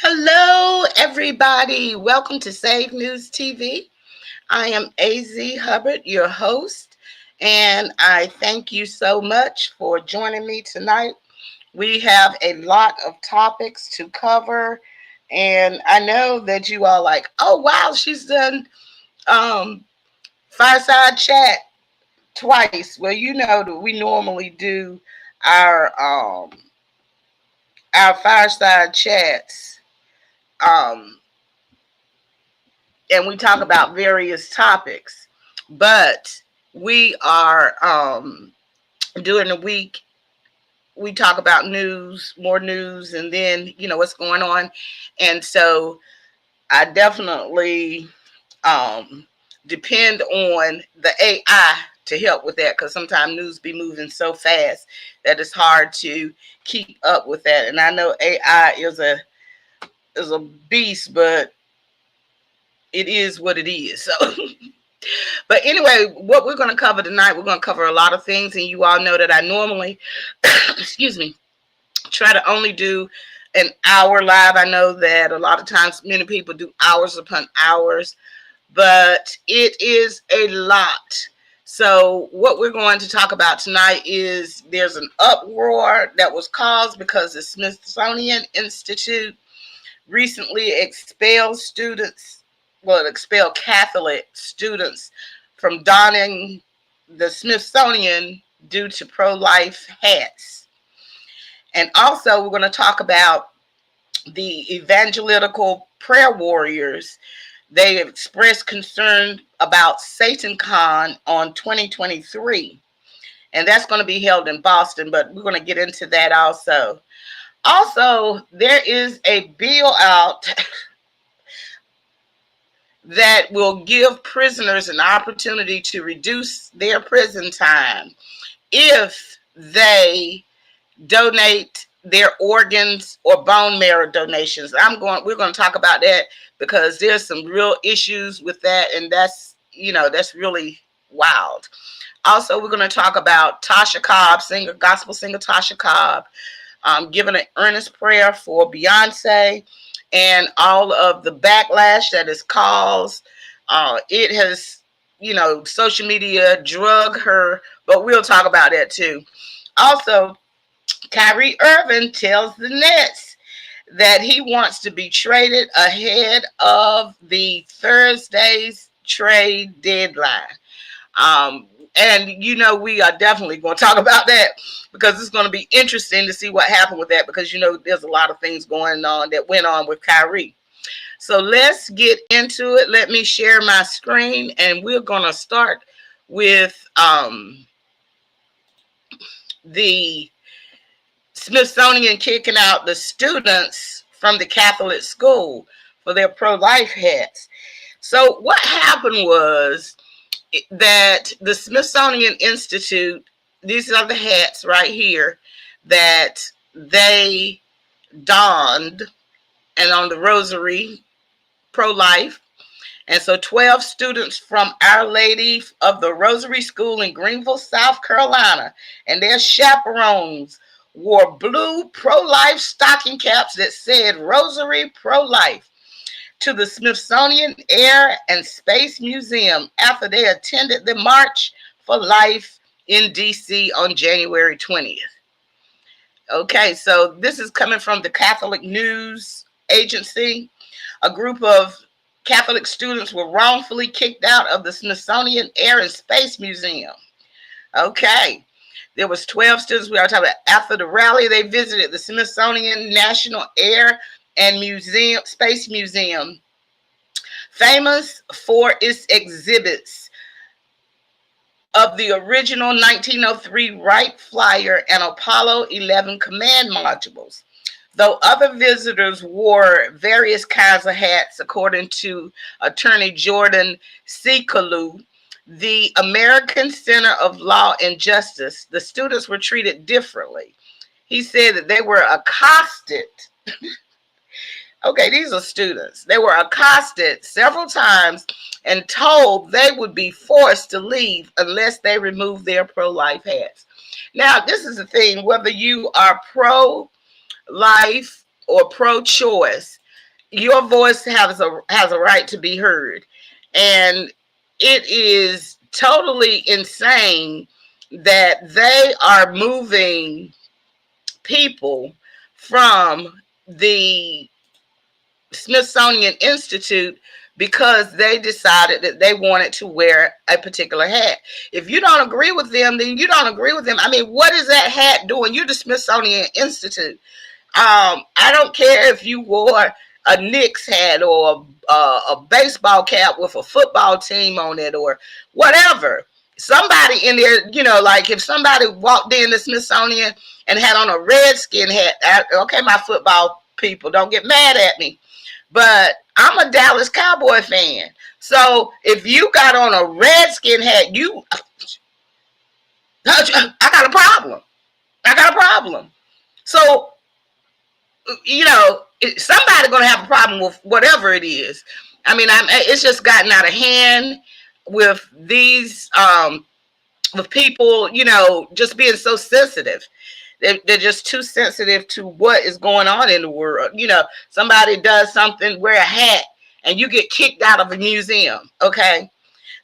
Hello, everybody. Welcome to SAVEDNews TV. I am AZ Hubbard, your host, and I thank you so much for joining me tonight. We have a lot of topics to cover, and I know that you all like, oh wow, she's done um, fireside chat twice. Well, you know that we normally do our um, our fireside chats. Um, and we talk about various topics. But we are during the week we talk about news, more news, and then what's going on. And so I definitely depend on the AI to help with that because sometimes news be moving so fast that it's hard to keep up with that. And I know AI is a beast, but it is what it is. So but anyway, what we're going to cover tonight, we're going to cover a lot of things, and you all know that I normally excuse me, try to only do an hour live. I know that a lot of times many people do hours upon hours, but it is a lot. So what we're going to talk about tonight is there's an uproar that was caused because the Smithsonian Institute recently expelled Catholic students from donning the Smithsonian due to pro-life hats. And also, we're going to talk about the evangelical prayer warriors. They have expressed concern about SatanCon on 2023. And that's going to be held in Boston, but we're going to get into that also. Also, there is a bill out that will give prisoners an opportunity to reduce their prison time if they donate their organs or bone marrow donations. We're going to talk about that because there's some real issues with that, and that's really wild. Also, we're going to talk about Tasha Cobbs, gospel singer Tasha Cobbs, giving an earnest prayer for Beyonce and all of the backlash that is caused. It has, social media drug her, but we'll talk about that too. Also, Kyrie Irving tells the Nets that he wants to be traded ahead of the Thursday's trade deadline. And we are definitely going to talk about that because it's going to be interesting to see what happened with that because there's a lot of things going on that went on with Kyrie. So let's get into it. Let me share my screen, and we're going to start with the Smithsonian kicking out the students from the Catholic school for their pro-life hats. So what happened was that the Smithsonian Institute, these are the hats right here that they donned, and on the rosary, pro-life. And so 12 students from Our Lady of the Rosary School in Greenville, South Carolina, and their chaperones wore blue pro-life stocking caps that said Rosary Pro-Life to the Smithsonian Air and Space Museum after they attended the March for Life in D.C. on January 20th. Okay, so this is coming from the Catholic News Agency. A group of Catholic students were wrongfully kicked out of the Smithsonian Air and Space Museum. Okay, there was 12 students we are talking about. After the rally, they visited the Smithsonian National Air and Space Museum, famous for its exhibits of the original 1903 Wright Flyer and Apollo 11 command modules. Though other visitors wore various kinds of hats, according to Attorney Jordan Sikalu, the American Center of Law and Justice, the students were treated differently. He said that they were accosted. Okay, these are students. They were accosted several times and told they would be forced to leave unless they removed their pro-life hats. Now, this is the thing, whether you are pro-life or pro-choice, your voice has a right to be heard. And it is totally insane that they are moving people from the Smithsonian Institute because they decided that they wanted to wear a particular hat. If you don't agree with them, then you don't agree with them. I mean, what is that hat doing? You're the Smithsonian Institute. I don't care if you wore a Knicks hat or a baseball cap with a football team on it or whatever. Somebody in there, like if somebody walked in the Smithsonian and had on a Redskin hat, okay, my football people, don't get mad at me, but I'm a Dallas Cowboy fan. So if you got on a Redskin hat, I got a problem. I got a problem. So, somebody's going to have a problem with whatever it is. I mean, it's just gotten out of hand with these, with people, just being so sensitive. They're just too sensitive to what is going on in the world. Somebody does something, wear a hat, and you get kicked out of a museum. Okay.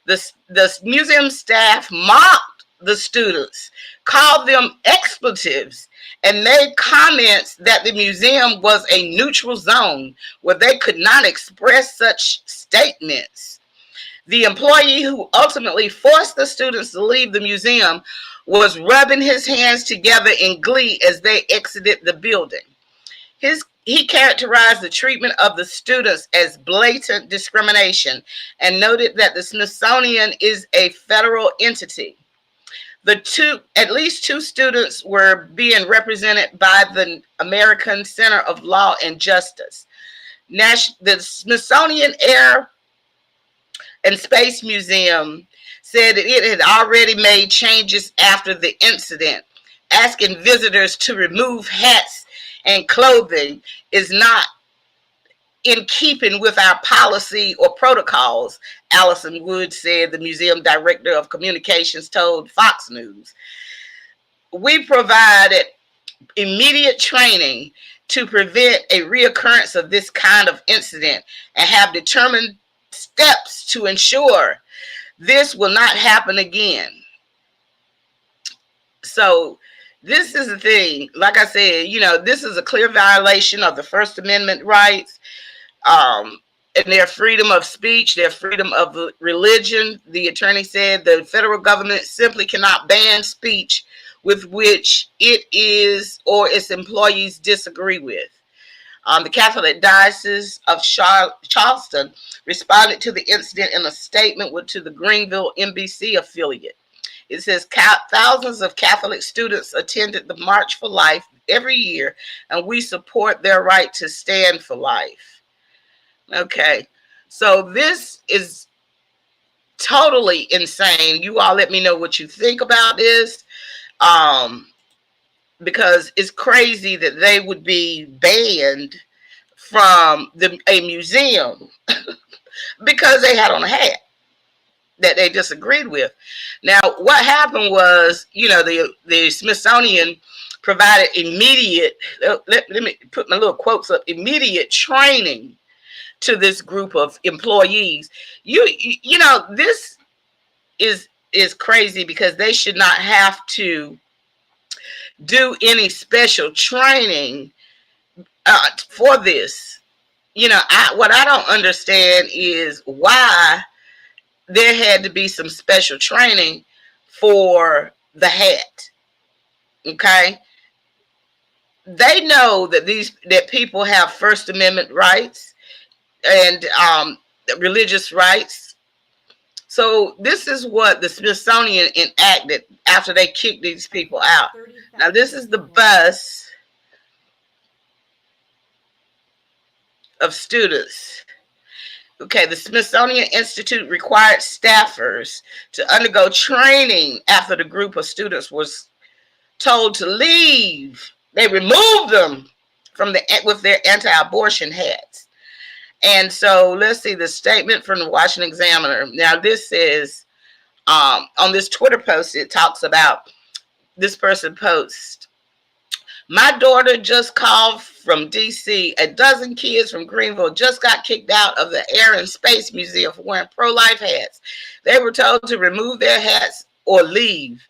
The museum staff mocked the students, called them expletives, and made comments that the museum was a neutral zone where they could not express such statements. The employee who ultimately forced the students to leave the museum was rubbing his hands together in glee as they exited the building. He characterized the treatment of the students as blatant discrimination and noted that the Smithsonian is a federal entity. At least two students were being represented by the American Center of Law and Justice. The Smithsonian Air and Space Museum said that it had already made changes after the incident. Asking visitors to remove hats and clothing is not in keeping with our policy or protocols, Allison Wood said, the museum director of communications told Fox News. We provided immediate training to prevent a reoccurrence of this kind of incident and have determined steps to ensure this will not happen again. So this is the thing. Like I said, this is a clear violation of the First Amendment rights. And their freedom of speech, their freedom of religion. The attorney said the federal government simply cannot ban speech with which it is or its employees disagree with. The Catholic Diocese of Charleston responded to the incident in a statement to the Greenville NBC affiliate. It says thousands of Catholic students attended the March for Life every year, and we support their right to stand for life. Okay, so this is totally insane. You all let me know what you think about this, because it's crazy that they would be banned from a museum because they had on a hat that they disagreed with. Now, what happened was, the Smithsonian provided immediate, let me put my little quotes up, immediate training to this group of employees. This is crazy because they should not have to do any special training for this. What I don't understand is why there had to be some special training for the hat. Okay, they know that people have First Amendment rights and religious rights. So this is what the Smithsonian enacted after they kicked these people out. Now this is the bus of students. Okay, the Smithsonian Institute required staffers to undergo training after the group of students was told to leave. They removed them with their anti-abortion hats. And so let's see the statement from the Washington Examiner. Now this says, on this Twitter post, it talks about this person posts, My daughter just called from DC. A dozen kids from Greenville just got kicked out of the Air and Space Museum for wearing pro-life hats. They were told to remove their hats or leave.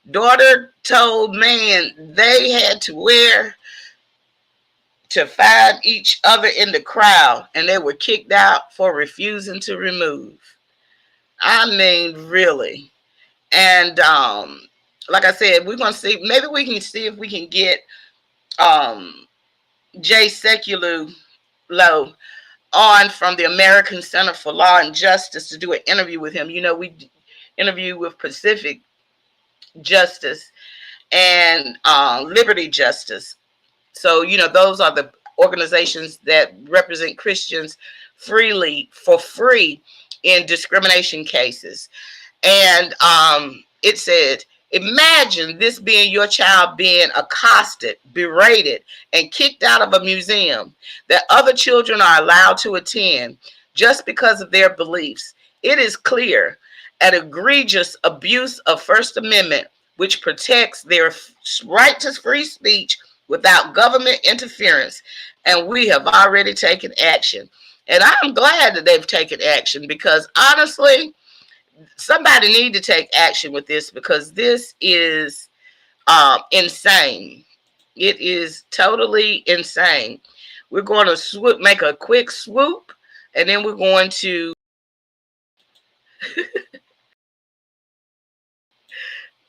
Daughter told man they had to wear to find each other in the crowd, and they were kicked out for refusing to remove. I mean, really. And like I said, we're gonna see. Maybe we can see if we can get Jay Sekulow on from the American Center for Law and Justice to do an interview with him. You know, we interview with Pacific Justice and Liberty Justice. So, you know, those are the organizations that represent Christians freely for free in discrimination cases. And it said, imagine this being your child being accosted, berated, and kicked out of a museum that other children are allowed to attend just because of their beliefs. It is clear an egregious abuse of First Amendment, which protects their right to free speech without government interference. And we have already taken action. And I'm glad that they've taken action, because honestly, somebody need to take action with this, because this is insane. It is totally insane. We're going to make a quick swoop, and then we're going to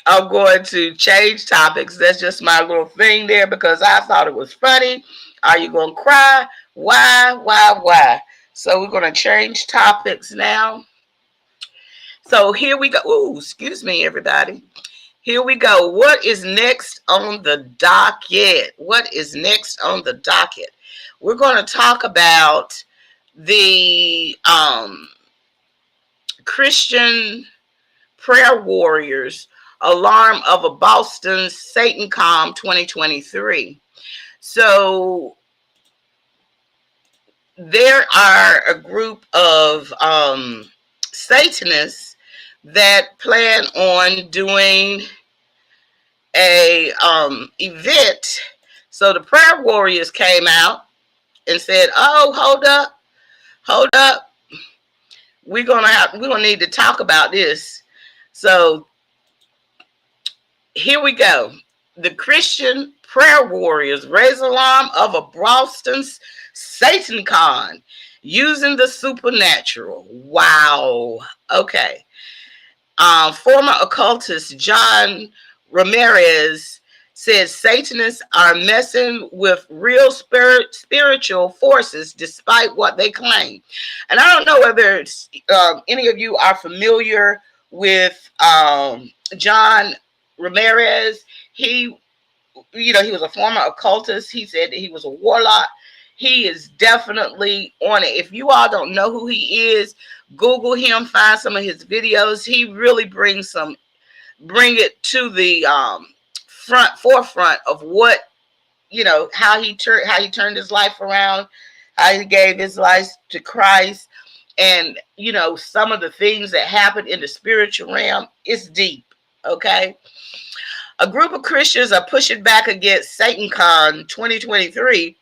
I'm going to change topics. That's just my little thing there, because I thought it was funny. Are you going to cry? Why? So we're going to change topics now. So here we go. Ooh, excuse me, everybody. Here we go. What is next on the docket? What is next on the docket? We're going to talk about the Christian prayer warriors alarm of a Boston SAVEDNews 2023. So there are a group of Satanists that plan on doing a event. So the prayer warriors came out and said, "Oh, hold up, we're gonna need to talk about this." So here we go. The Christian prayer warriors raise alarm of a Boston SATANCon using the supernatural. Wow. Okay. Former occultist John Ramirez said Satanists are messing with real spiritual forces despite what they claim. And I don't know whether any of you are familiar with John Ramirez. He was a former occultist. He said that he was a warlock. He is definitely on it. If you all don't know who he is, Google him, find some of his videos. He really bring it to the forefront of what, how he turned his life around, how he gave his life to Christ, and some of the things that happened in the spiritual realm. It's deep. Okay. A group of Christians are pushing back against SATANCon 2023,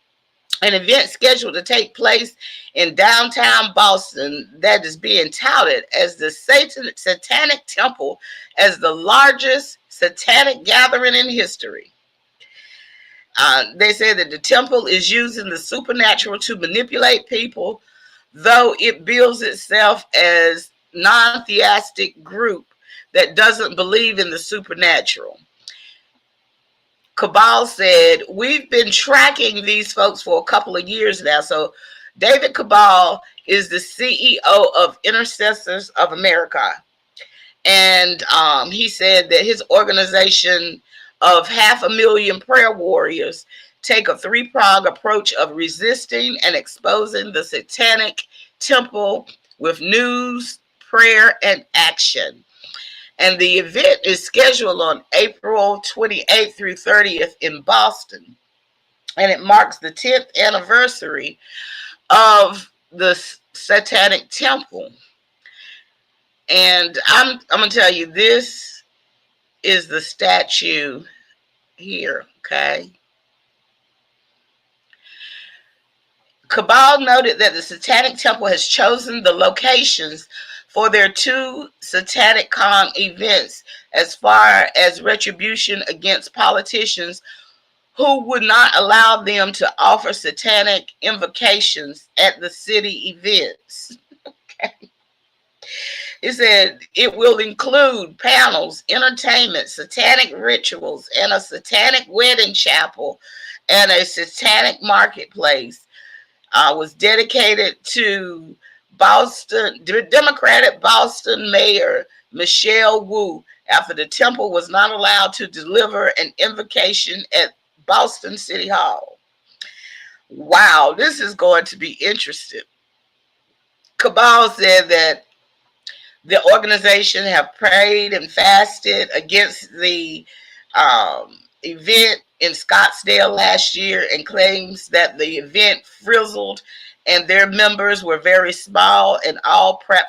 an event scheduled to take place in downtown Boston that is being touted as the Satanic Temple as the largest satanic gathering in history. They say that the temple is using the supernatural to manipulate people, though it bills itself as non-theistic group that doesn't believe in the supernatural. Cabal said, we've been tracking these folks for a couple of years now. So David Cabal is the CEO of Intercessors of America. And he said that his organization of 500,000 prayer warriors take a three-pronged approach of resisting and exposing the satanic temple with news, prayer, and action. And the event is scheduled on April 28th through 30th in Boston. And it marks the 10th anniversary of the Satanic Temple. And I'm going to tell you, this is the statue here, okay? Cabal noted that the Satanic Temple has chosen the locations for their two Satanic Con events as far as retribution against politicians who would not allow them to offer satanic invocations at the city events. It said it will include panels, entertainment, satanic rituals, and a satanic wedding chapel and a satanic marketplace. Was dedicated to Boston, Democratic Boston Mayor Michelle Wu after the temple was not allowed to deliver an invocation at Boston City Hall. Wow, this is going to be interesting. Cabal said that the organization have prayed and fasted against the event in Scottsdale last year and claims that the event frizzled and their members were very small and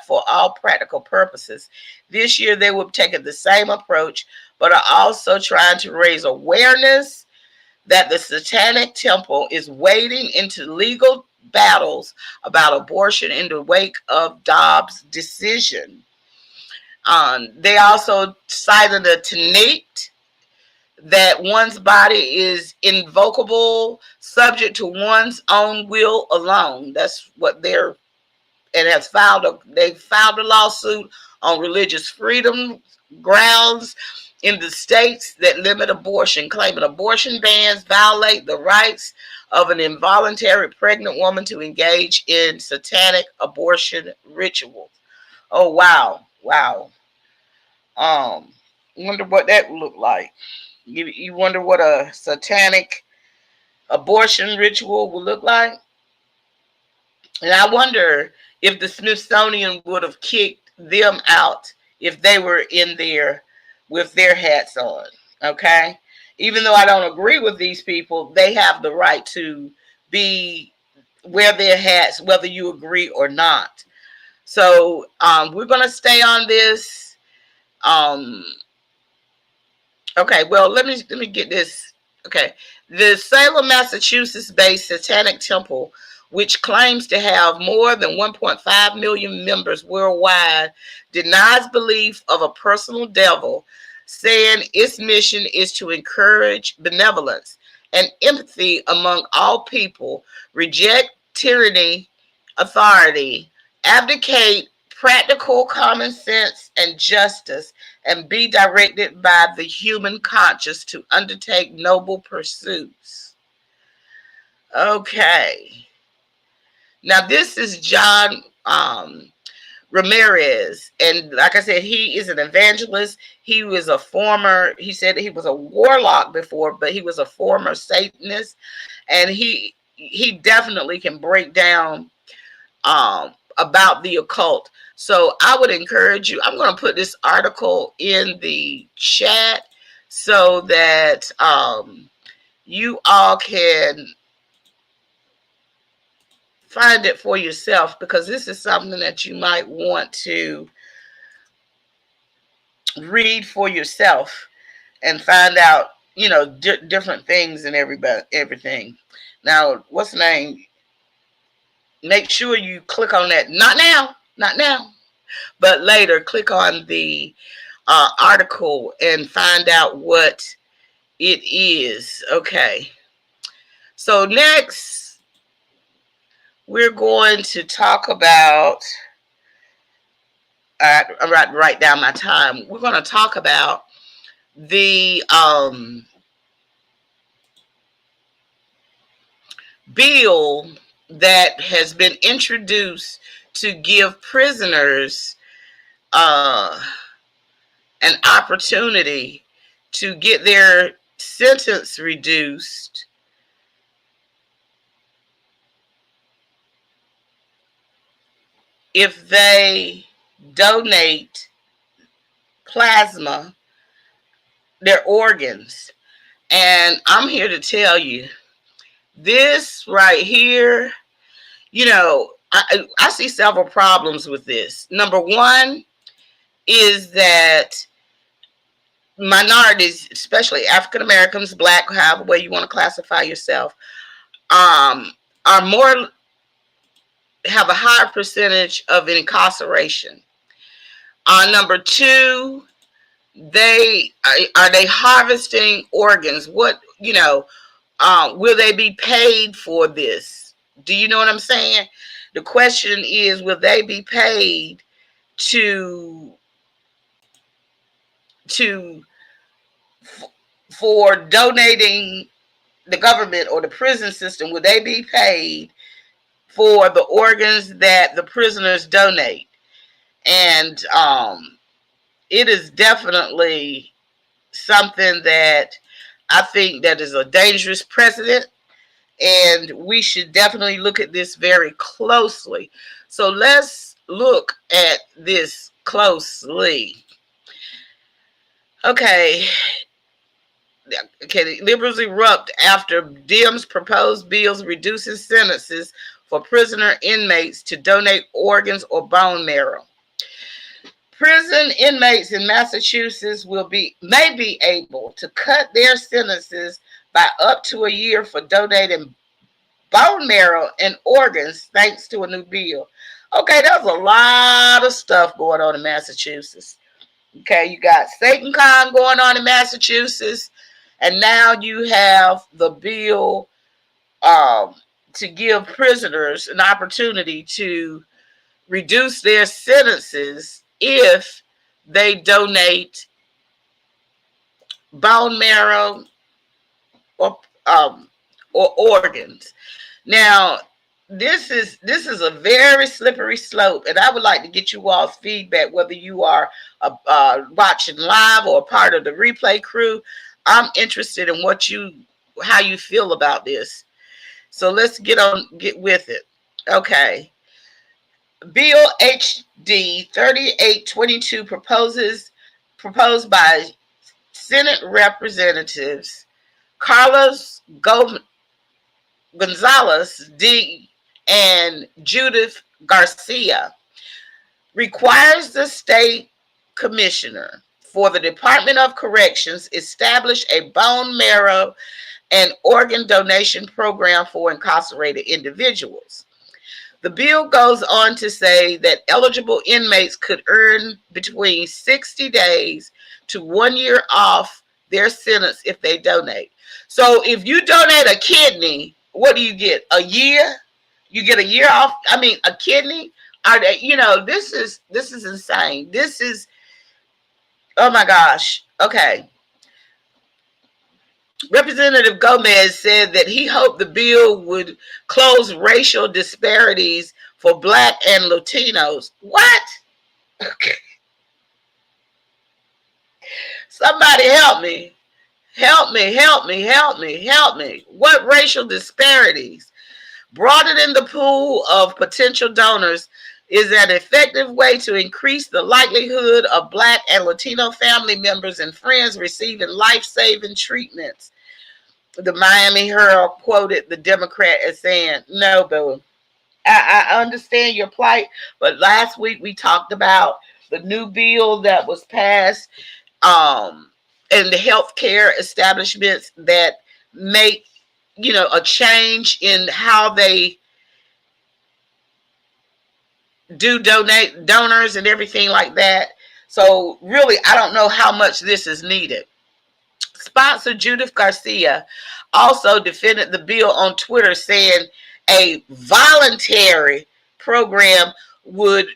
for all practical purposes. This year they will take the same approach, but are also trying to raise awareness that the Satanic Temple is wading into legal battles about abortion in the wake of Dobbs' decision. They also cited a tenet that one's body is invocable, subject to one's own will alone. That's what they filed a lawsuit on religious freedom grounds in the states that limit abortion, claiming abortion bans violate the rights of an involuntary pregnant woman to engage in satanic abortion rituals. Oh wow. Wonder what that would look like. You wonder what a satanic abortion ritual would look like? And I wonder if the Smithsonian would have kicked them out if they were in there with their hats on. Okay? Even though I don't agree with these people, they have the right to wear their hats whether you agree or not. So we're going to stay on this. Okay, well, let me get this. Okay, the Salem, Massachusetts-based Satanic Temple, which claims to have more than 1.5 million members worldwide, denies belief of a personal devil, saying its mission is to encourage benevolence and empathy among all people, reject tyranny, authority, abdicate practical common sense and justice, and be directed by the human conscience to undertake noble pursuits. Okay. Now, this is John Ramirez. And like I said, he is an evangelist. He said he was a warlock before, but he was a former Satanist. And he definitely can break down about the occult. So I would encourage you. I'm going to put this article in the chat so that you all can find it for yourself, because this is something that you might want to read for yourself and find out, different things and everything. Now, what's the name? Make sure you click on that. Not now, but later. Click on the article and find out what it is. Okay. So next, we're going to talk about. I'm going to write down my time. We're going to talk about the bill that has been introduced to give prisoners an opportunity to get their sentence reduced if they donate plasma, their organs. And I'm here to tell you, this right here, I see several problems with this. Number one is that minorities, especially African Americans, Black, however way you want to classify yourself, are more have a higher percentage of incarceration. Number two, they are they harvesting organs? What, will they be paid for this? Do you know what I'm saying? The question is, will they be paid to to for donating? The government or the prison system, will they be paid for the organs that the prisoners donate? And it is definitely something that I think that is a dangerous precedent, and we should definitely look at this very closely. So let's look at this closely. Okay, liberals erupt after Dems propose bills reducing sentences for prisoner inmates to donate organs or bone marrow. Prison inmates in Massachusetts may be able to cut their sentences by up to a year for donating bone marrow and organs thanks to a new bill. Okay, there's a lot of stuff going on in Massachusetts. Okay, you got SatanCon going on in Massachusetts, and now you have the bill to give prisoners an opportunity to reduce their sentences if they donate bone marrow or organs. Now, this is a very slippery slope, and I would like to get you all's feedback, whether you are watching live or a part of the replay crew. I'm interested in how you feel about this. So let's get with it. Okay. Bill HD 3822 proposed by Senate Representatives Carlos Gonzalez D. and Judith Garcia requires the state commissioner for the Department of Corrections establish a bone marrow and organ donation program for incarcerated individuals. The bill goes on to say that eligible inmates could earn between 60 days to 1 year off their sentence if they donate. So if you donate a kidney, what do you get? A year? You get a year off? I mean, a kidney? This is insane. This is, oh my gosh. Okay. Representative Gomez said that he hoped the bill would close racial disparities for Black and Latinos. What? Okay. Somebody help me. Help me. What racial disparities? Broadening the pool of potential donors is an effective way to increase the likelihood of Black and Latino family members and friends receiving life-saving treatments. The Miami Herald quoted the Democrat as saying, no, boo. I understand your plight, but last week we talked about the new bill that was passed in the healthcare establishments that make, a change in how they do donors and everything like that. So really, I don't know how much this is needed. Sponsor Judith Garcia also defended the bill on Twitter, saying a voluntary program would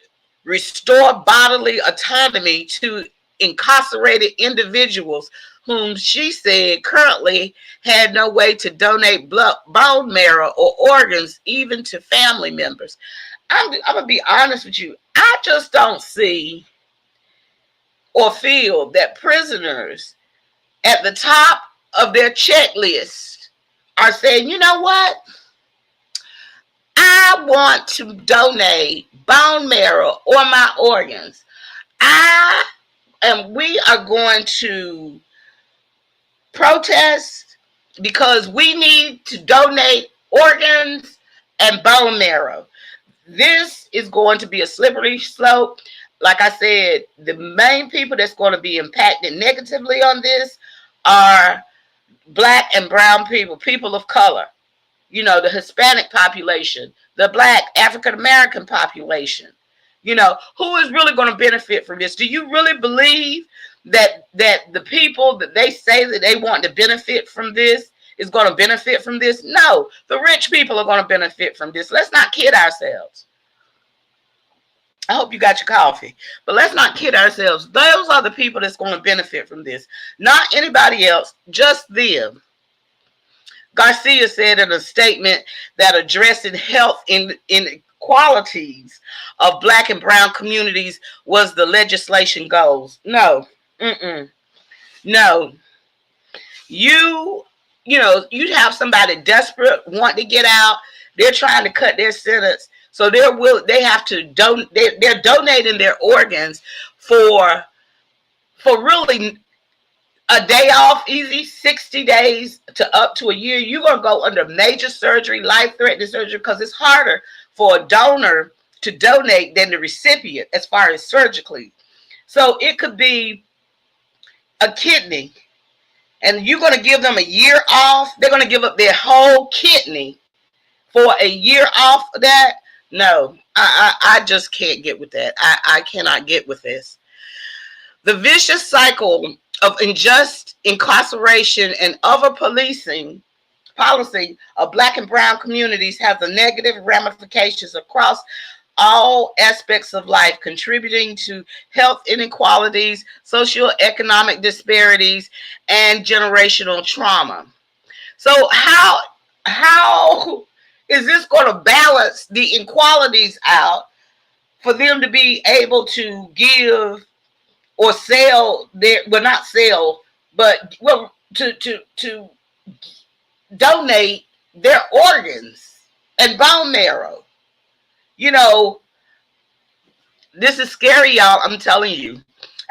restore bodily autonomy to incarcerated individuals whom she said currently had no way to donate bone marrow or organs, even to family members. I'm going to be honest with you. I just don't see or feel that prisoners at the top of their checklist are saying, you know what? I want to donate bone marrow or my organs. We are going to protest because we need to donate organs and bone marrow. This is going to be a slippery slope. Like I said, the main people that's going to be impacted negatively on this are Black and brown people of color. the Hispanic population, the Black African American population. Who is really going to benefit from this? Do you really believe that the people that they say that they want to benefit from this is going to benefit from this? No, the rich people are going to benefit from this. Let's not kid ourselves. I hope you got your coffee, but let's not kid ourselves. Those are the people that's going to benefit from this, not anybody else, just them. Garcia said in a statement that addressing health inequalities of Black and brown communities was the legislation goals. No, no. You have somebody desperate, want to get out. They're trying to cut their sentence, so they have to donate. They're donating their organs for really a day off, easy, 60 days to up to a year. You're going to go under major surgery, life-threatening surgery, because it's harder for a donor to donate than the recipient as far as surgically. So it could be a kidney, and you're going to give them a year off. They're going to give up their whole kidney for a year off of that. No, I just can't get with that. I cannot get with this. The vicious cycle of unjust incarceration and over-policing policy of Black and brown communities has the negative ramifications across all aspects of life, contributing to health inequalities, socioeconomic disparities, and generational trauma. So how is this going to balance the inequalities out for them to be able to give or sell to donate their organs and bone marrow? This is scary, y'all. I'm telling you.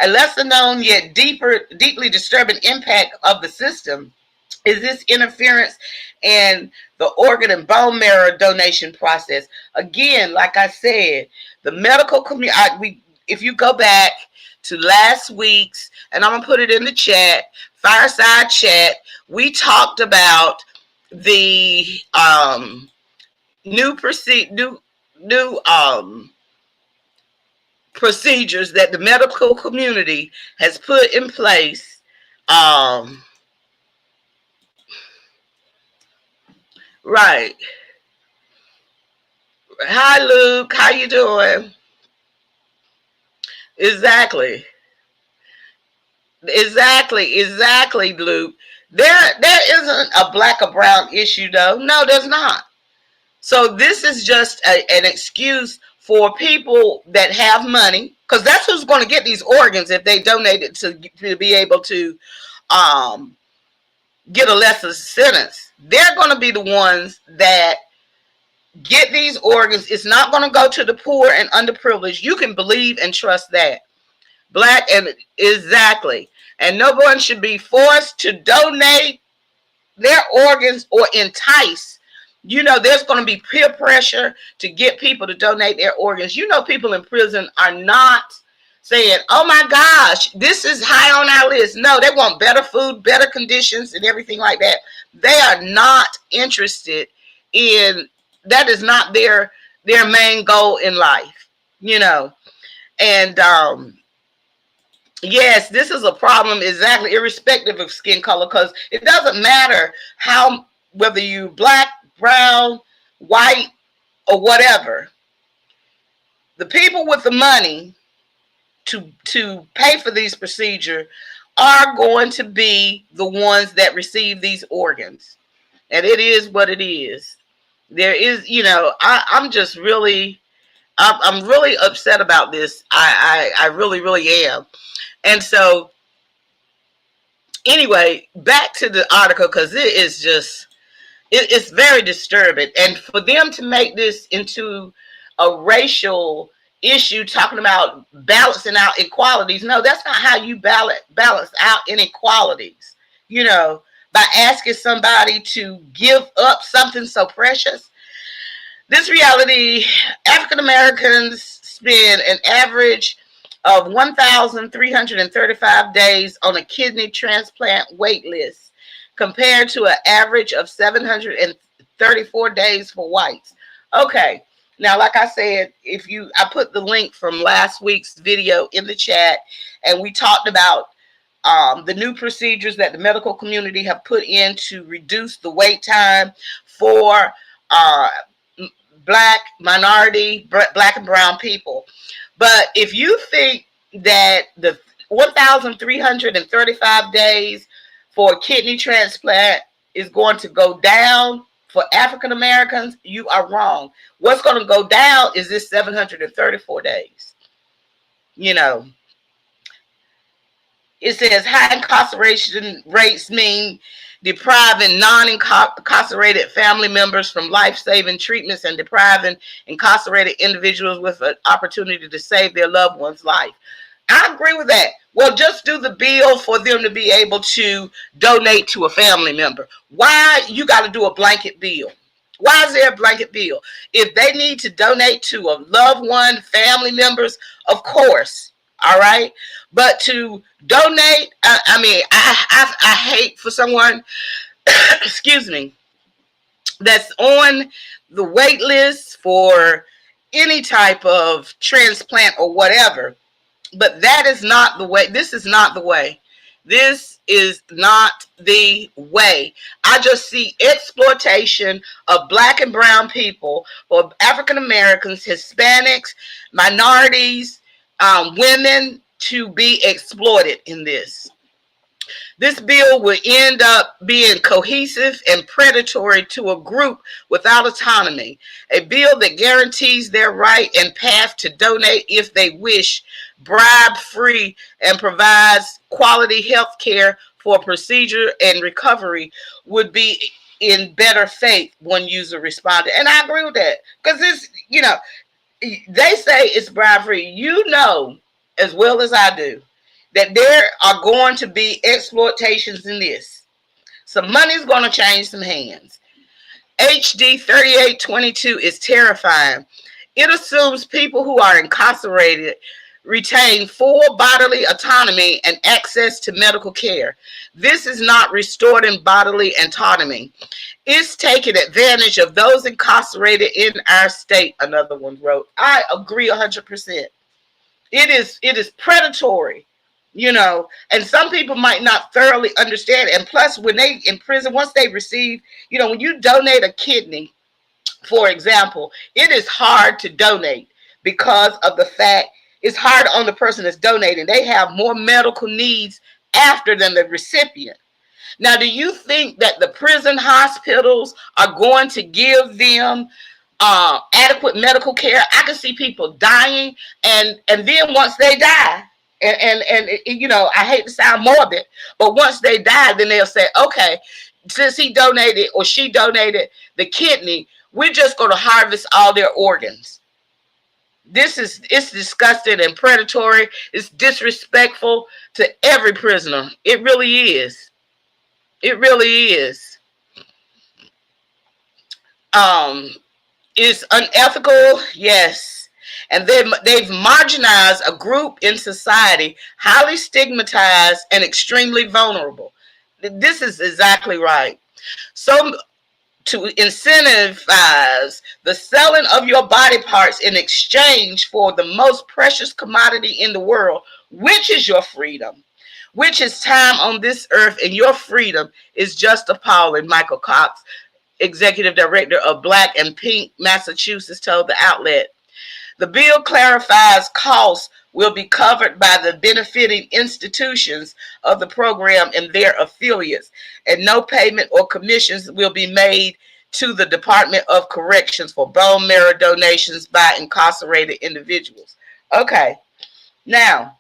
A lesser known yet deeply disturbing impact of the system is this interference in the organ and bone marrow donation process. Again, like I said, the medical community, if you go back to last week's, and I'm going to put it in the chat, fireside chat, we talked about the new procedures that the medical community has put in place. Right. Hi, Luke. How you doing? Exactly, Luke. There isn't a Black or brown issue, though. No, there's not. So this is just an excuse for people that have money, because that's who's going to get these organs if they donate it to be able to get a lesser sentence. They're going to be the ones that get these organs. It's not going to go to the poor and underprivileged. You can believe and trust that. Black and exactly. And no one should be forced to donate their organs or entice. There's going to be peer pressure to get people to donate their organs. People in prison are not saying, oh my gosh, this is high on our list. No, they want better food, better conditions, and everything like that. They are not interested in, that is not their main goal in life, And yes, this is a problem, exactly, irrespective of skin color, because it doesn't matter whether you Black, brown, white, or whatever. The people with the money to pay for these procedures are going to be the ones that receive these organs. And it is what it is. There is, I'm just really, I'm really upset about this. I really, really am. And so, anyway, back to the article, because it is just, it's very disturbing. And for them to make this into a racial issue, talking about balancing out inequalities, no, that's not how you balance out inequalities. By asking somebody to give up something so precious. This reality, African Americans spend an average of 1,335 days on a kidney transplant wait list, compared to an average of 730 34 days for whites. Okay. Now, like I said, I put the link from last week's video in the chat, and we talked about the new procedures that the medical community have put in to reduce the wait time for uh, black, minority, black and brown people. But if you think that the 1,335 days for a kidney transplant is going to go down for African Americans, you are wrong. What's going to go down is this 734 days. It says high incarceration rates mean depriving non-incarcerated family members from life-saving treatments and depriving incarcerated individuals with an opportunity to save their loved one's life. I agree with that. Well, just do the bill for them to be able to donate to a family member. Why you got to do a blanket bill? Why is there a blanket bill? If they need to donate to a loved one, family members, of course. All right. But to donate, I hate for someone, excuse me, that's on the wait list for any type of transplant or whatever. But that is not the way. This is not the way. This is not the way. I just see exploitation of black and brown people, or African Americans, Hispanics, minorities, women, to be exploited in this. This bill will end up being cohesive and predatory to a group without autonomy. A bill that guarantees their right and path to donate if they wish, bribe-free, and provides quality health care for procedure and recovery would be in better faith, one user responded. And I agree with that. Because this, they say it's bribe-free. As well as I do, that there are going to be exploitations in this. Some money's going to change some hands. HD 3822 is terrifying. It assumes people who are incarcerated retain full bodily autonomy and access to medical care. This is not restoring bodily autonomy. It's taking advantage of those incarcerated in our state, another one wrote. I agree 100%. It is predatory, and some people might not thoroughly understand. And plus, when they in prison, once they receive, when you donate a kidney, for example, it is hard to donate because of the fact it's hard on the person that's donating. They have more medical needs after than the recipient. Now, do you think that the prison hospitals are going to give them adequate medical care? I can see people dying, and then once they die, and I hate to sound morbid, but once they die, then they'll say, okay, since he donated or she donated the kidney, we're just going to harvest all their organs. It's disgusting and predatory. It's disrespectful to every prisoner. It really is. It really is. It's unethical, yes. And they've marginalized a group in society, highly stigmatized and extremely vulnerable. This is exactly right. So to incentivize the selling of your body parts in exchange for the most precious commodity in the world, which is your freedom, which is time on this earth, and your freedom is just appalling, Michael Cox, executive director of Black and Pink Massachusetts, told the outlet. The bill clarifies costs will be covered by the benefiting institutions of the program and their affiliates, and no payment or commissions will be made to the Department of Corrections for bone marrow donations by incarcerated individuals. Okay, now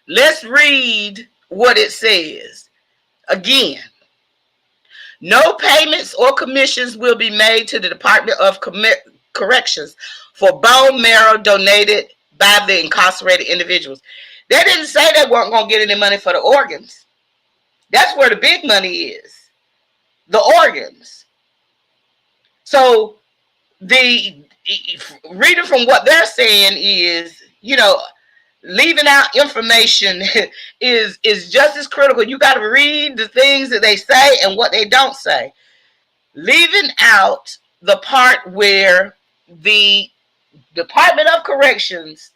let's read what it says. Again, no payments or commissions will be made to the Department of Corrections for bone marrow donated by the incarcerated individuals. They didn't say they weren't going to get any money for the organs. That's where the big money is, the organs. So the reading from what they're saying is, leaving out information is just as critical. You got to read the things that they say and what they don't say. leaving out the part where the Department of Corrections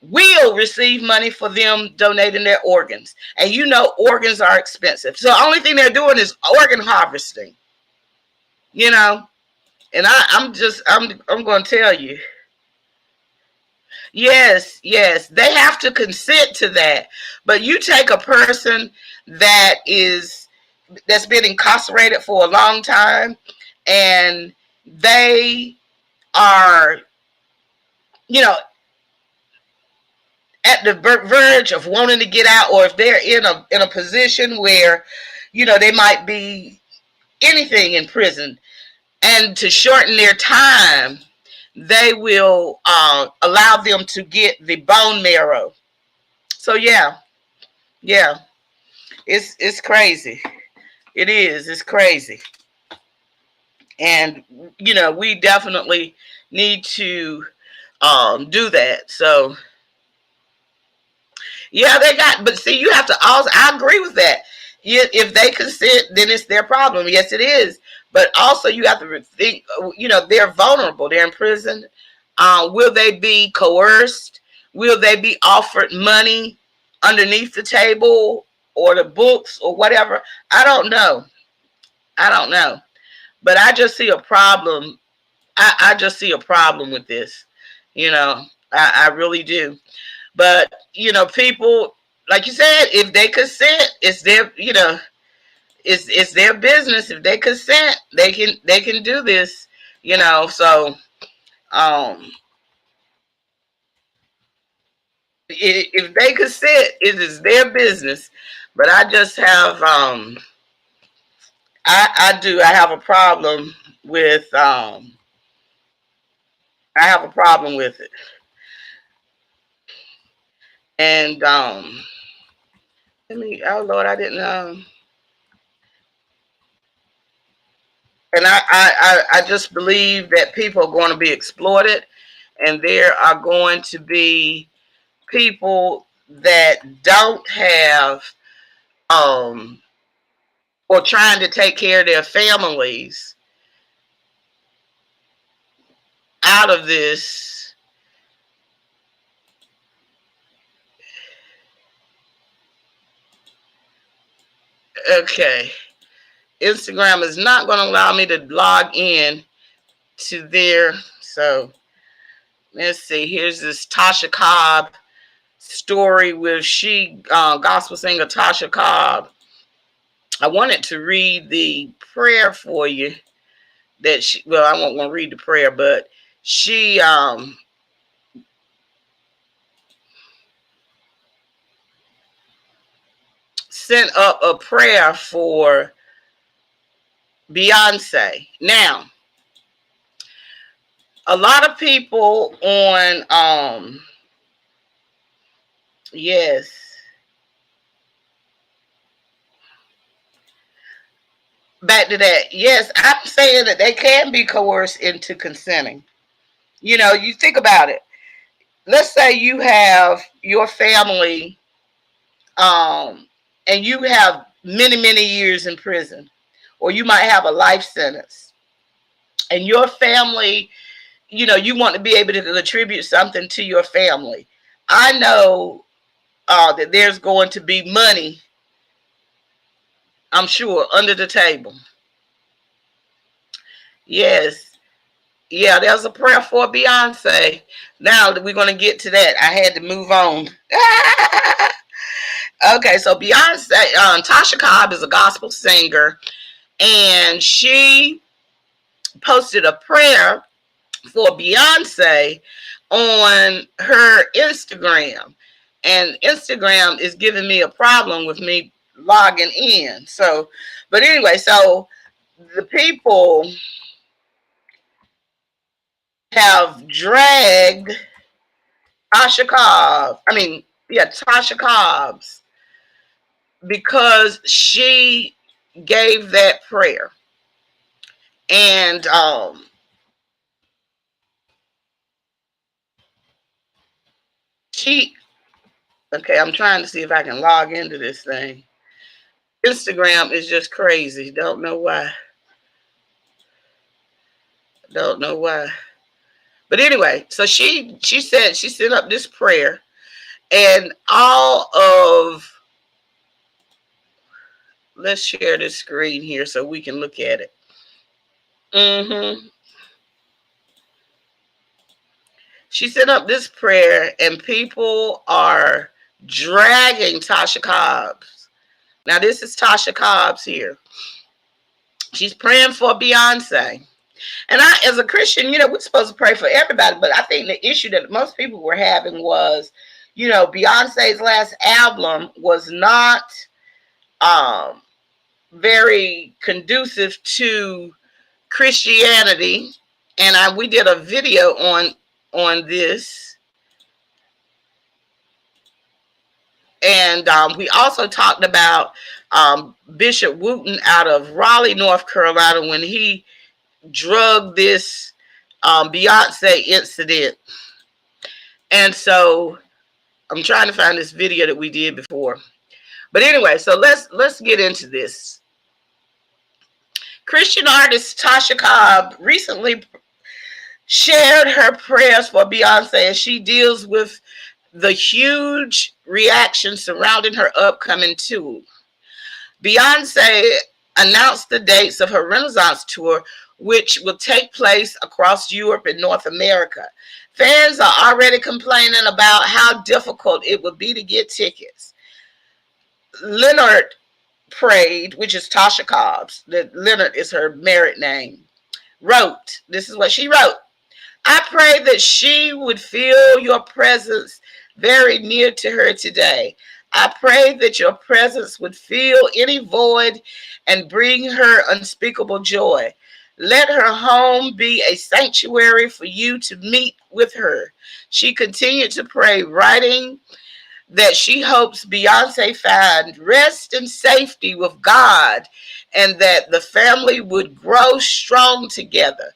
will receive money for them donating their organs. And you know, organs are expensive. So the only thing they're doing is organ harvesting, you know. And I'm going to tell you, yes, yes, they have to consent to that. But you take a person that's been incarcerated for a long time, and they are, you know, at the verge of wanting to get out, or if they're in a position where, you know, they might be anything in prison, and to shorten their time, they will allow them to get the bone marrow. So yeah, yeah, it's crazy. It is. It's crazy. And you know, we definitely need to do that. So yeah, they got. But see, you have to also. I agree with that. If they consent, then it's their problem. Yes, it is. But also, you have to think. You know, they're vulnerable. They're in prison. Will they be coerced? Will they be offered money underneath the table or the books or whatever? I don't know. I don't know. But I just see a problem. I just see a problem with this. You know, I really do. But you know, people, like you said, if they consent, it's their, you know, it's their business. If they consent, they can do this. You know, so um, if they consent, it is their business. But I just have I have a problem with I have a problem with it. And let me, oh Lord, I didn't and I just believe that people are going to be exploited, and there are going to be people that don't have um or trying to take care of their families out of this. Okay, Instagram is not going to allow me to log in to their, so let's see, here's this Tasha Cobb story with gospel singer Tasha Cobb. I wanted to read the prayer for you that she, well, I won't want to read the prayer, but she sent up a prayer for Beyonce. Now, a lot of people on yes, back to that. Yes, I'm saying that they can be coerced into consenting. You know, you think about it. Let's say you have your family, um, and you have many, many years in prison, or you might have a life sentence, and your family, you know, you want to be able to contribute something to your family. I know that there's going to be money, I'm sure, under the table. Yes. Yeah, there's a prayer for Beyonce. Now that we're going to get to that, I had to move on. Okay, so Beyonce, Tasha Cobb is a gospel singer, and she posted a prayer for Beyonce on her Instagram. And Instagram is giving me a problem with me logging in. So, but anyway, so the people have dragged Tasha Cobbs. I mean, yeah, Tasha Cobbs, because she gave that prayer. And she, okay, I'm trying to see if I can log into this thing. Instagram is just crazy. Don't know why. Don't know why. But anyway, so she said she sent up this prayer, and all of, let's share this screen here so we can look at it. She sent up this prayer, and people are dragging Tasha Cobbs. Now, this is Tasha Cobbs here. She's praying for Beyonce. And I, as a Christian, we're supposed to pray for everybody. But I think the issue that most people were having was, Beyonce's last album was not very conducive to Christianity. And we did a video on this. And we also talked about Bishop Wooten out of Raleigh, North Carolina, when he drugged this Beyonce incident. And so I'm trying to find this video that we did before. But anyway, so let's get into this. Christian artist Tasha Cobbs recently shared her prayers for Beyonce as she deals with the huge reaction surrounding her upcoming tour. Beyonce announced the dates of her Renaissance tour, which will take place across Europe and North America. Fans are already complaining about how difficult it would be to get tickets. Leonard prayed, which is Tasha Cobbs, that Leonard is her married name, wrote, this is what she wrote: I pray that she would feel your presence very near to her today. I pray that your presence would fill any void and bring her unspeakable joy. Let her home be a sanctuary for you to meet with her. She continued to pray, writing that she hopes Beyonce find rest and safety with God and that the family would grow strong together.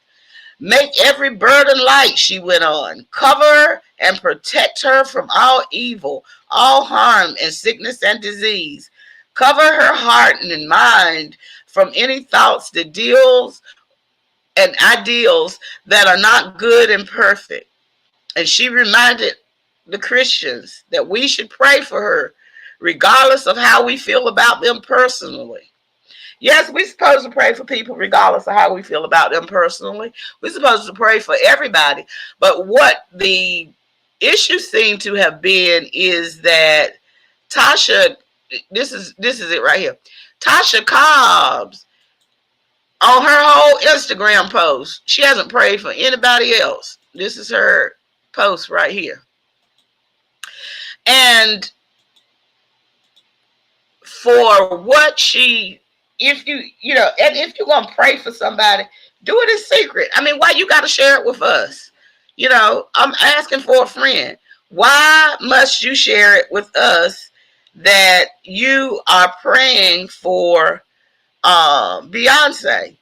Make every burden light, she went on. Cover and protect her from all evil, all harm and sickness and disease. Cover her heart and mind from any thoughts that deals and ideals that are not good and perfect. And she reminded the Christians that we should pray for her, regardless of how we feel about them personally. Yes, we're supposed to pray for people regardless of how we feel about them personally. We're supposed to pray for everybody. But what the issue seemed to have been is that Tasha, this is it right here. Tasha Cobbs, on her whole Instagram post, she hasn't prayed for anybody else. This is her post right here. And for what she, if you're going to pray for somebody, do it in secret. I mean, why you got to share it with us? I'm asking for a friend. Why must you share it with us that you are praying for Beyonce?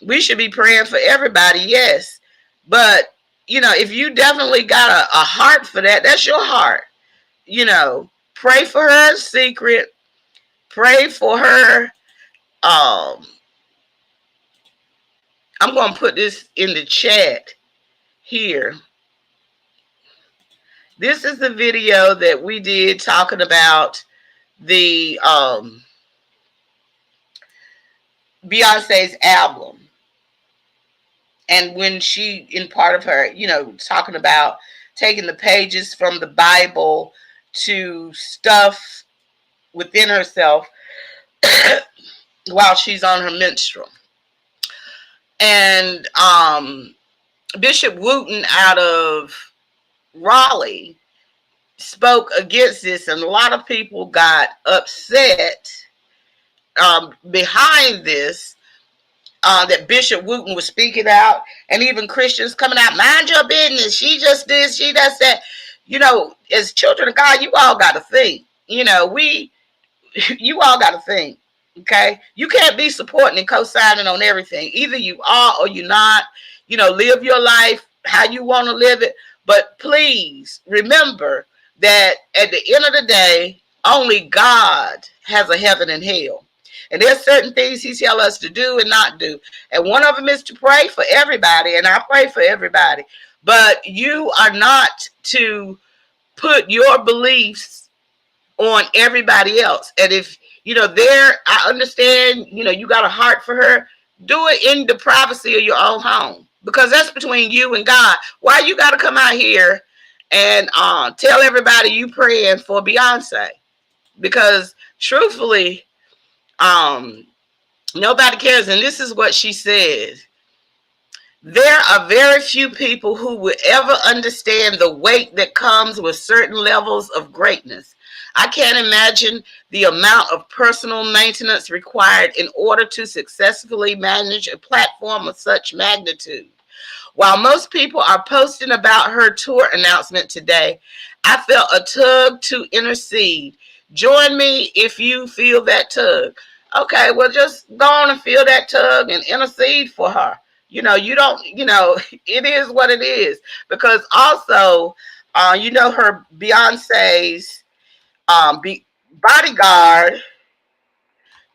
We should be praying for everybody, yes. But, if you definitely got a heart for that, that's your heart. Pray for her in secret. Pray for her. I'm going to put this in the chat here. This is the video that we did talking about the Beyonce's album. And when she, in part of her, talking about taking the pages from the Bible to stuff within herself while she's on her menstrual. And Bishop Wooten out of Raleigh spoke against this, and a lot of people got upset behind this, that Bishop Wooten was speaking out, and even Christians coming out, mind your business, she just this, she does that. As children of God, you all got to think. You all got to think. Okay, you can't be supporting and co-signing on everything. Either you are or you're not. Live your life how you want to live it. But please remember that at the end of the day, only God has a heaven and hell. And there's certain things he tells us to do and not do. And one of them is to pray for everybody. And I pray for everybody. But you are not to put your beliefs on everybody else. And if, I understand, you got a heart for her, do it in the privacy of your own home. Because that's between you and God. Why you got to come out here and tell everybody you praying for Beyonce? Because truthfully, nobody cares. And this is what she said. There are very few people who will ever understand the weight that comes with certain levels of greatness. I can't imagine the amount of personal maintenance required in order to successfully manage a platform of such magnitude. While most people are posting about her tour announcement today, I felt a tug to intercede. Join me if you feel that tug. Okay, well, just go on and feel that tug and intercede for her. You don't, it is what it is. Because also, her Beyonce's bodyguard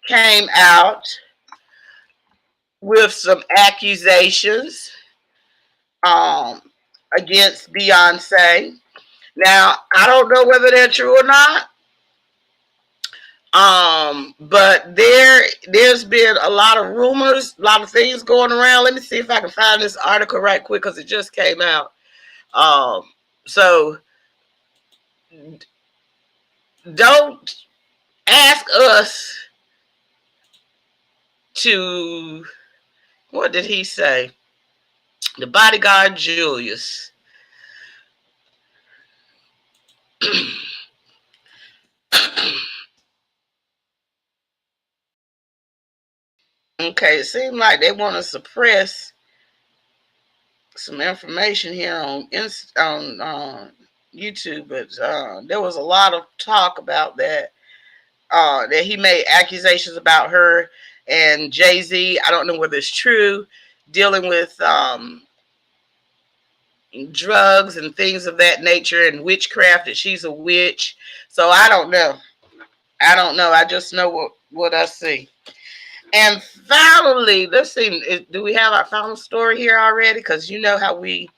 came out with some accusations against Beyonce. Now, I don't know whether they're true or not. But there's been a lot of rumors, a lot of things going around. Let me see if I can find this article right quick because it just came out. So don't ask us to, what did he say? The bodyguard Julius. Okay, it seems like they want to suppress some information here on YouTube, but there was a lot of talk about that. That he made accusations about her and Jay-Z. I don't know whether it's true, dealing with drugs and things of that nature and witchcraft, that she's a witch. So I don't know. I just know what I see. And finally, let's see, do we have our final story here already? Because you know how we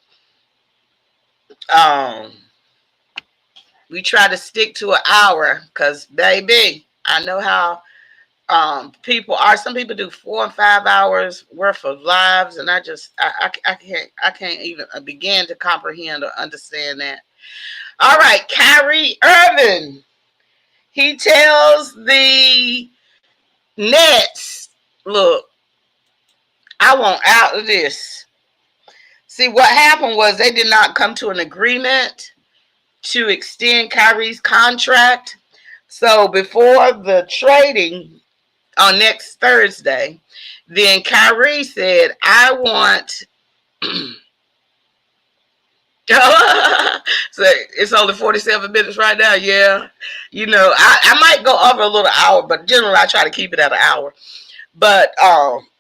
try to stick to an hour, because baby, I know how people are. Some people do 4 and 5 hours worth of lives, and I can't even begin to comprehend or understand that. All right, Kyrie Irving, he tells the Nets, look, I want out of this. See, what happened was they did not come to an agreement to extend Kyrie's contract. So before the trading on next Thursday, then Kyrie said, I want so it's only 47 minutes right now. Yeah. I might go over a little hour, but generally I try to keep it at an hour. But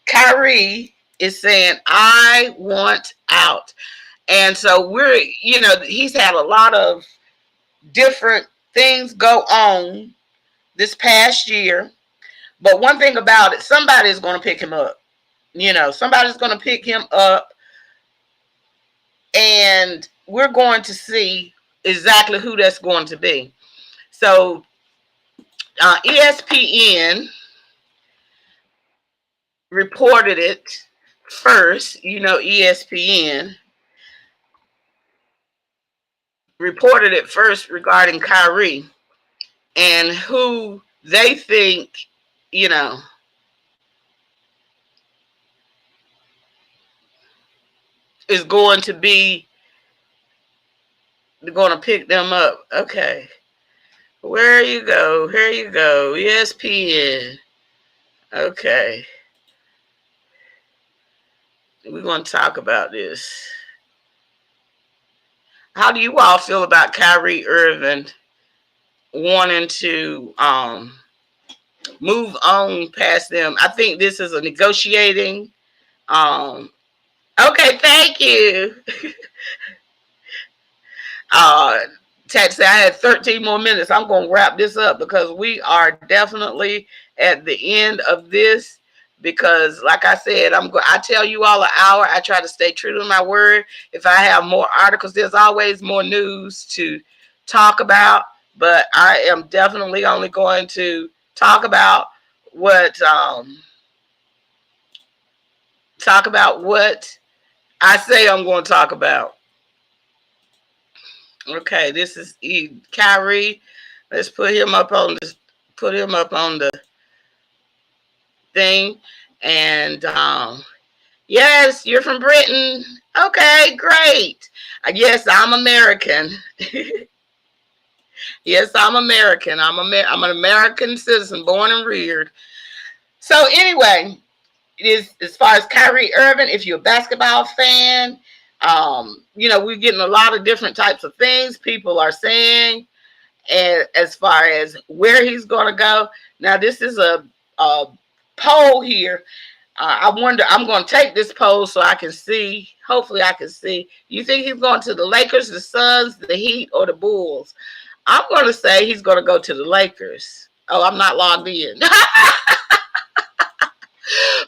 Kyrie is saying, I want out. And so he's had a lot of different things go on this past year. But one thing about it, somebody is going to pick him up. Somebody's going to pick him up. And we're going to see exactly who that's going to be. So ESPN reported it first. ESPN reported it first regarding Kyrie and who they think, is going to pick them up. Okay. Where you go? Here you go. ESPN. Okay. We're going to talk about this. How do you all feel about Kyrie Irving wanting to move on past them? I think this is a negotiating. Okay, thank you. Taxi, I had 13 more minutes. I'm going to wrap this up because we are definitely at the end of this, because like I said, I tell you all an hour. I try to stay true to my word. If I have more articles, there's always more news to talk about, but I am definitely only going to talk about what I say I'm going to talk about. Okay, this is Kyrie. Let's put him up on the thing. And yes, you're from Britain. Okay, great. Yes, I'm American. Yes, I'm American. I'm an American citizen, born and reared. So anyway, it is, as far as Kyrie Irving, if you're a basketball fan, we're getting a lot of different types of things people are saying, and as far as where he's going to go. Now, this is a poll here. I wonder, I'm going to take this poll so I can see. Hopefully I can see. You think he's going to the Lakers, the Suns, the Heat, or the Bulls? I'm going to say he's going to go to the Lakers. Oh, I'm not logged in.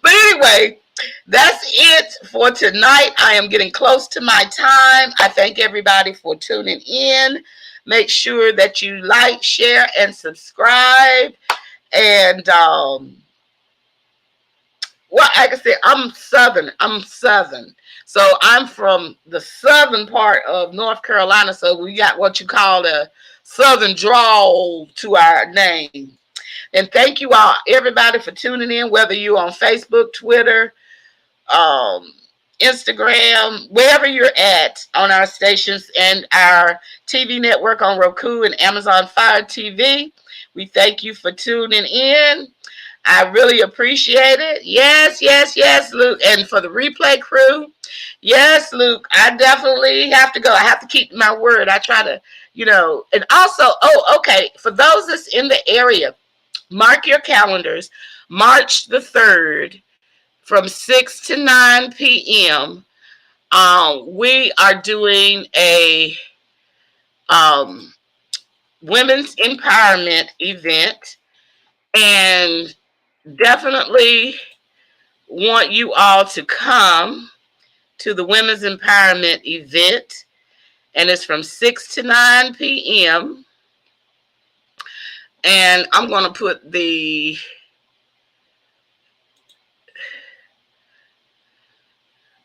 But anyway, that's it for tonight. I am getting close to my time. I thank everybody for tuning in. Make sure that you like, share, and subscribe. And like I said, I'm Southern. So I'm from the southern part of North Carolina. So we got what you call a Southern drawl to our name. And thank you all, everybody, for tuning in, whether you're on Facebook, Twitter, Instagram, wherever you're at on our stations, and our TV network on Roku and Amazon Fire TV. We thank you for tuning in. I really appreciate it. Yes, Luke. And for the replay crew, yes, Luke, I definitely have to go. I have to keep my word. I try to, and also, okay, for those that's in the area, mark your calendars. March the 3rd from 6 to 9 p.m. We are doing a women's empowerment event, and definitely want you all to come to the women's empowerment event. And it's from 6 to 9 p.m. And I'm going to put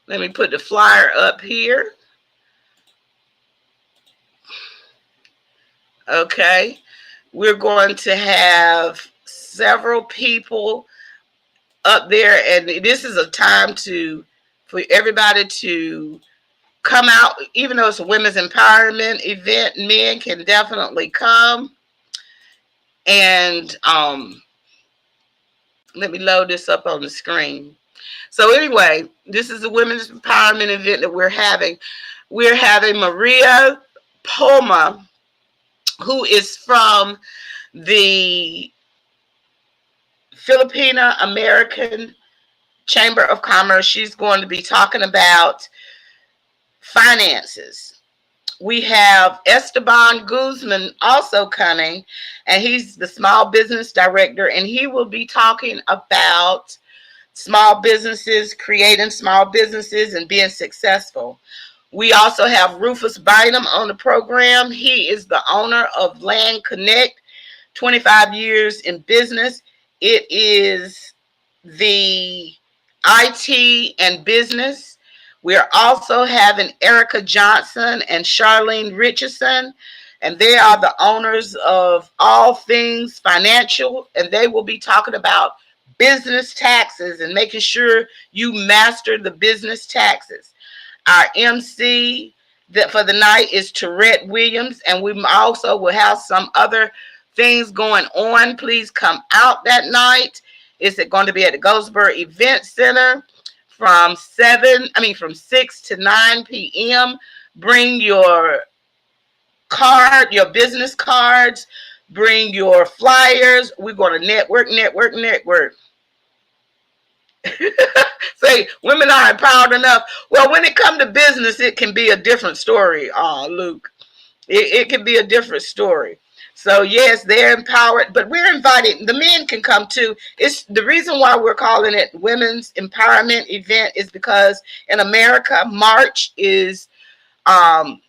let me put the flyer up here. Okay. We're going to have several people up there, and this is a time for everybody to come out. Even though it's a women's empowerment event, men can definitely come. And let me load this up on the screen. So anyway, this is a women's empowerment event that we're having. We're having Maria Poma, who is from the Filipino American Chamber of Commerce. She's going to be talking about finances. We have Esteban Guzman also coming, and he's the small business director, and he will be talking about small businesses, creating small businesses, and being successful. We also have Rufus Bynum on the program. He is the owner of Land Connect, 25 years in business. It is the IT and business. We are also having Erica Johnson and Charlene Richardson, and they are the owners of All Things Financial, and they will be talking about business taxes and making sure you master the business taxes. Our MC for the night is Tourette Williams, and we also will have some other things going on. Please come out that night. Is it going to be at the Goldsboro Event Center from 6 to 9 p.m. Bring your card, your business cards. Bring your flyers. We're going to network. Say, women are empowered enough. Well, when it comes to business, it can be a different story, Luke. It can be a different story. So yes, they're empowered, but we're inviting the men can come too. It's the reason why we're calling it Women's Empowerment Event is because in America, March is um,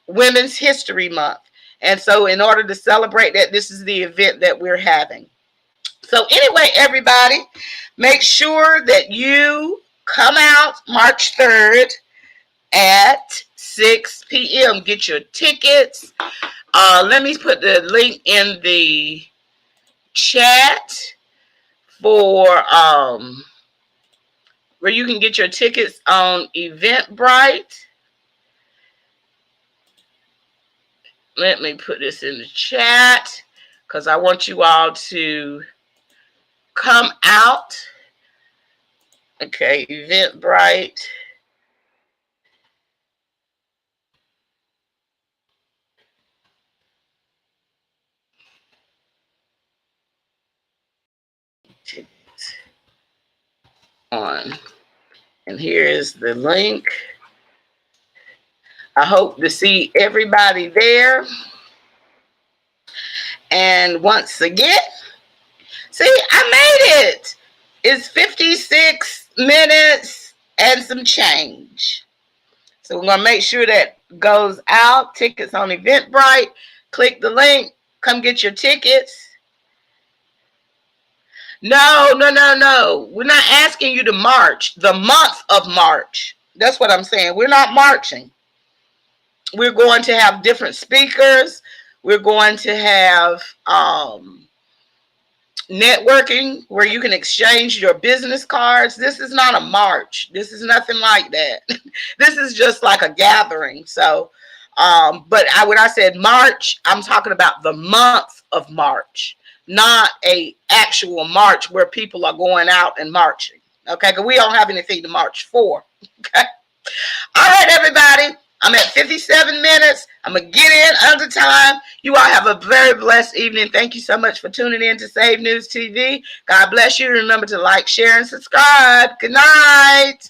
Women's History Month, and so in order to celebrate that, this is the event that we're having. So anyway, everybody, make sure that you come out March 3rd at 6 p.m. Get your tickets. Let me put the link in the chat for where you can get your tickets on Eventbrite. Let me put this in the chat because I want you all to come out. Okay, Eventbrite. On. And here is the link. I hope to see everybody there. And once again, see, I made it. It's 56 minutes and some change. So we're going to make sure that goes out. Tickets on Eventbrite. Click the link. Come get your tickets. No. We're not asking you to march. The month of March. That's what I'm saying. We're not marching. We're going to have different speakers. We're going to have networking where you can exchange your business cards. This is not a march. This is nothing like that. This is just like a gathering. So, but when I said March, I'm talking about the month of March, not a actual march where people are going out and marching. Okay, because we don't have anything to march for. Okay. All right, everybody. I'm at 57 minutes. I'm going to get in under time. You all have a very blessed evening. Thank you so much for tuning in to Save News TV. God bless you. Remember to like, share, and subscribe. Good night.